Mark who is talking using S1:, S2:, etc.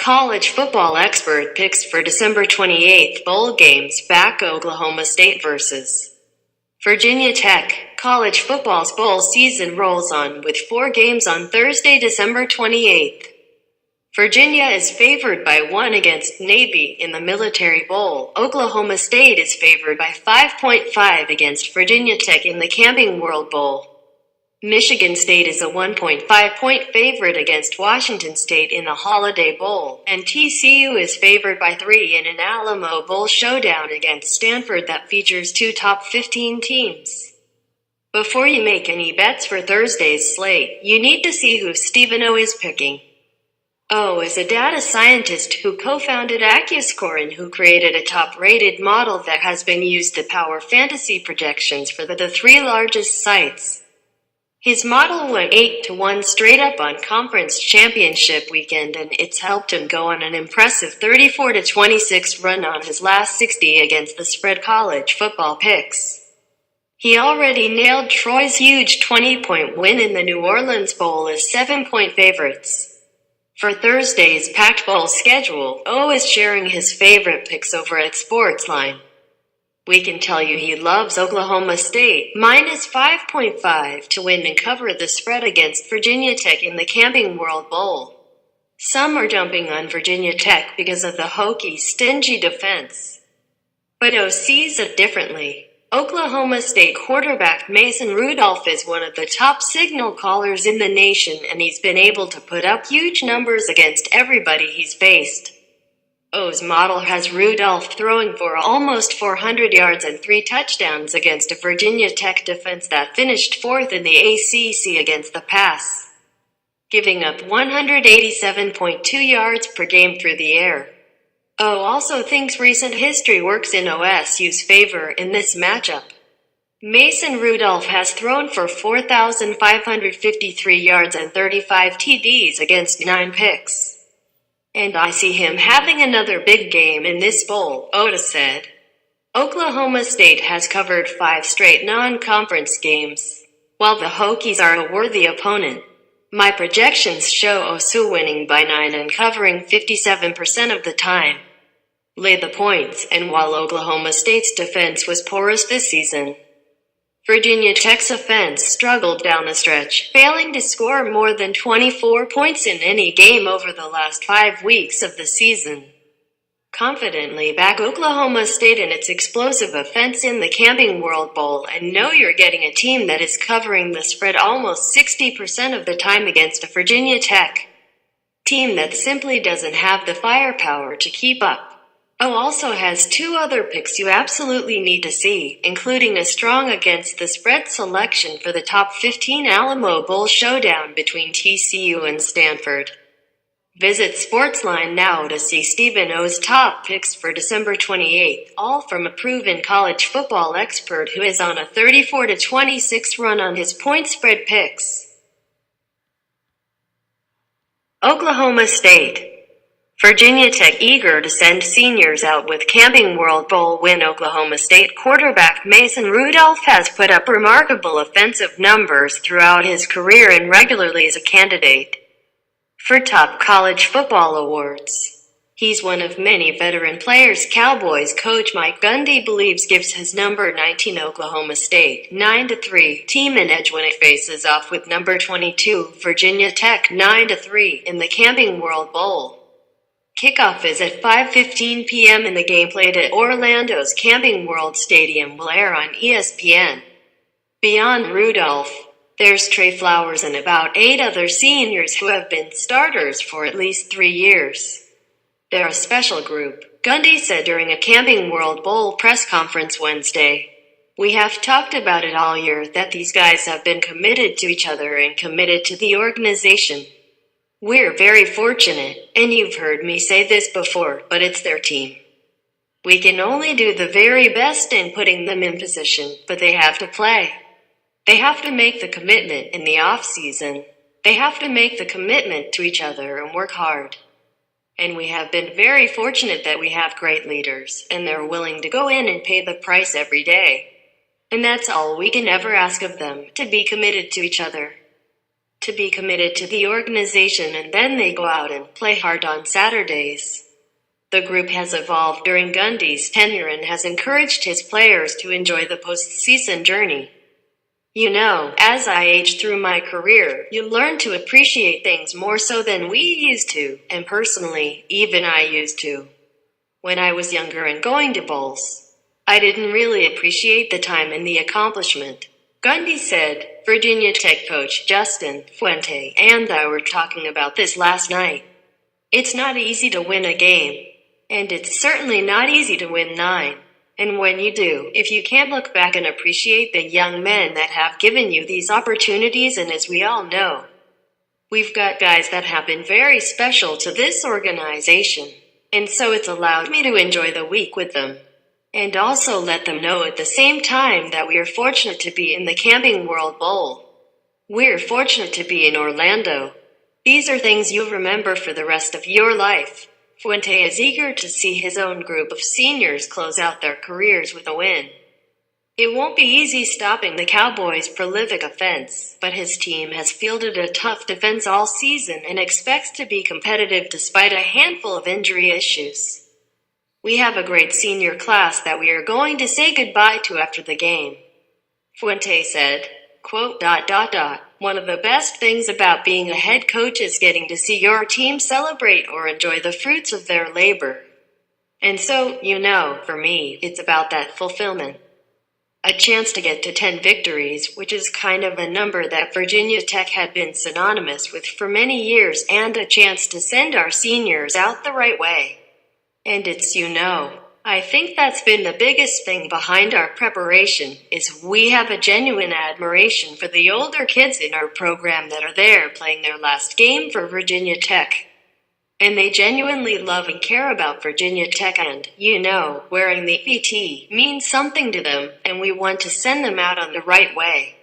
S1: College football expert picks for December 28th bowl games back Oklahoma State vs. Virginia Tech. College football's bowl season rolls on with 4 games on Thursday, December 28th. Virginia is favored by 1 against Navy in the Military Bowl. Oklahoma State is favored by 5.5 against Virginia Tech in the Camping World Bowl. Michigan State is a 1.5-point favorite against Washington State in the Holiday Bowl, and TCU is favored by 3 in an Alamo Bowl showdown against Stanford that features 2 top 15 teams. Before you make any bets for Thursday's slate, you need to see who Stephen O is picking. O is a data scientist who co-founded AccuScore and who created a top-rated model that has been used to power fantasy projections for the 3 largest sites. His model went 8-1 straight up on conference championship weekend, and it's helped him go on an impressive 34-26 run on his last 60 against the spread college football picks. He already nailed Troy's huge 20-point win in the New Orleans Bowl as 7-point favorites. For Thursday's packed bowl schedule, O is sharing his favorite picks over at Sportsline. We can tell you he loves Oklahoma State, minus 5.5 to win and cover the spread against Virginia Tech in the Camping World Bowl. Some are jumping on Virginia Tech because of the Hokies' stingy defense. But O sees it differently. Oklahoma State quarterback Mason Rudolph is one of the top signal callers in the nation, and he's been able to put up huge numbers against everybody he's faced. O's model has Rudolph throwing for almost 400 yards and 3 touchdowns against a Virginia Tech defense that finished 4th in the ACC against the pass, giving up 187.2 yards per game through the air. O also thinks recent history works in OSU's favor in this matchup. Mason Rudolph has thrown for 4,553 yards and 35 TDs against 9 picks. And I see him having another big game in this bowl, Oda said. Oklahoma State has covered 5 straight non-conference games, while the Hokies are a worthy opponent. My projections show OSU winning by 9 and covering 57% of the time. Lay the points, and while Oklahoma State's defense was porous this season, Virginia Tech's offense struggled down the stretch, failing to score more than 24 points in any game over the last 5 weeks of the season. Confidently back Oklahoma State and its explosive offense in the Camping World Bowl, and know you're getting a team that is covering the spread almost 60% of the time against a Virginia Tech team that simply doesn't have the firepower to keep up. O also has 2 other picks you absolutely need to see, including a strong against the spread selection for the top 15 Alamo Bowl showdown between TCU and Stanford. Visit Sportsline now to see Stephen O's top picks for December 28th, all from a proven college football expert who is on a 34-26 run on his point spread picks. Oklahoma State. Virginia Tech eager to send seniors out with Camping World Bowl win. Oklahoma State quarterback Mason Rudolph has put up remarkable offensive numbers throughout his career and regularly is a candidate for top college football awards. He's one of many veteran players Cowboys coach Mike Gundy believes gives his number 19 Oklahoma State 9-3 team an edge when it faces off with number 22 Virginia Tech 9-3 in the Camping World Bowl. Kickoff is at 5:15 p.m. and the game played at Orlando's Camping World Stadium will air on ESPN. Beyond Rudolph, there's Trey Flowers and about 8 other seniors who have been starters for at least 3 years. They're a special group, Gundy said during a Camping World Bowl press conference Wednesday. We have talked about it all year that these guys have been committed to each other and committed to the organization. We're very fortunate, and you've heard me say this before, but it's their team. We can only do the very best in putting them in position, but they have to play. They have to make the commitment in the off-season. They have to make the commitment to each other and work hard. And we have been very fortunate that we have great leaders, and they're willing to go in and pay the price every day. And that's all we can ever ask of them, to be committed to each other. to be committed to the organization, and then they go out and play hard on Saturdays. The group has evolved during Gundy's tenure and has encouraged his players to enjoy the postseason journey. You know, as I age through my career, you learn to appreciate things more so than we used to, and personally, even I used to. When I was younger and going to bowls, I didn't really appreciate the time and the accomplishment, Gundy said. Virginia Tech coach Justin Fuente and I were talking about this last night. It's not easy to win a game, and it's certainly not easy to win 9. And when you do, if you can't look back and appreciate the young men that have given you these opportunities, and as we all know, we've got guys that have been very special to this organization, and so it's allowed me to enjoy the week with them. And also let them know at the same time that we are fortunate to be in the Camping World Bowl. We're fortunate to be in Orlando. These are things you'll remember for the rest of your life. Fuente is eager to see his own group of seniors close out their careers with a win. It won't be easy stopping the Cowboys' prolific offense, but his team has fielded a tough defense all season and expects to be competitive despite a handful of injury issues. We have a great senior class that we are going to say goodbye to after the game, Fuente said. Quote, One of the best things about being a head coach is getting to see your team celebrate or enjoy the fruits of their labor. And so, you know, for me, it's about that fulfillment. A chance to get to 10 victories, which is kind of a number that Virginia Tech had been synonymous with for many years, and a chance to send our seniors out the right way. And it's, you know, I think that's been the biggest thing behind our preparation, is we have a genuine admiration for the older kids in our program that are there playing their last game for Virginia Tech. And they genuinely love and care about Virginia Tech, and, you know, wearing the VT means something to them, and we want to send them out on the right way.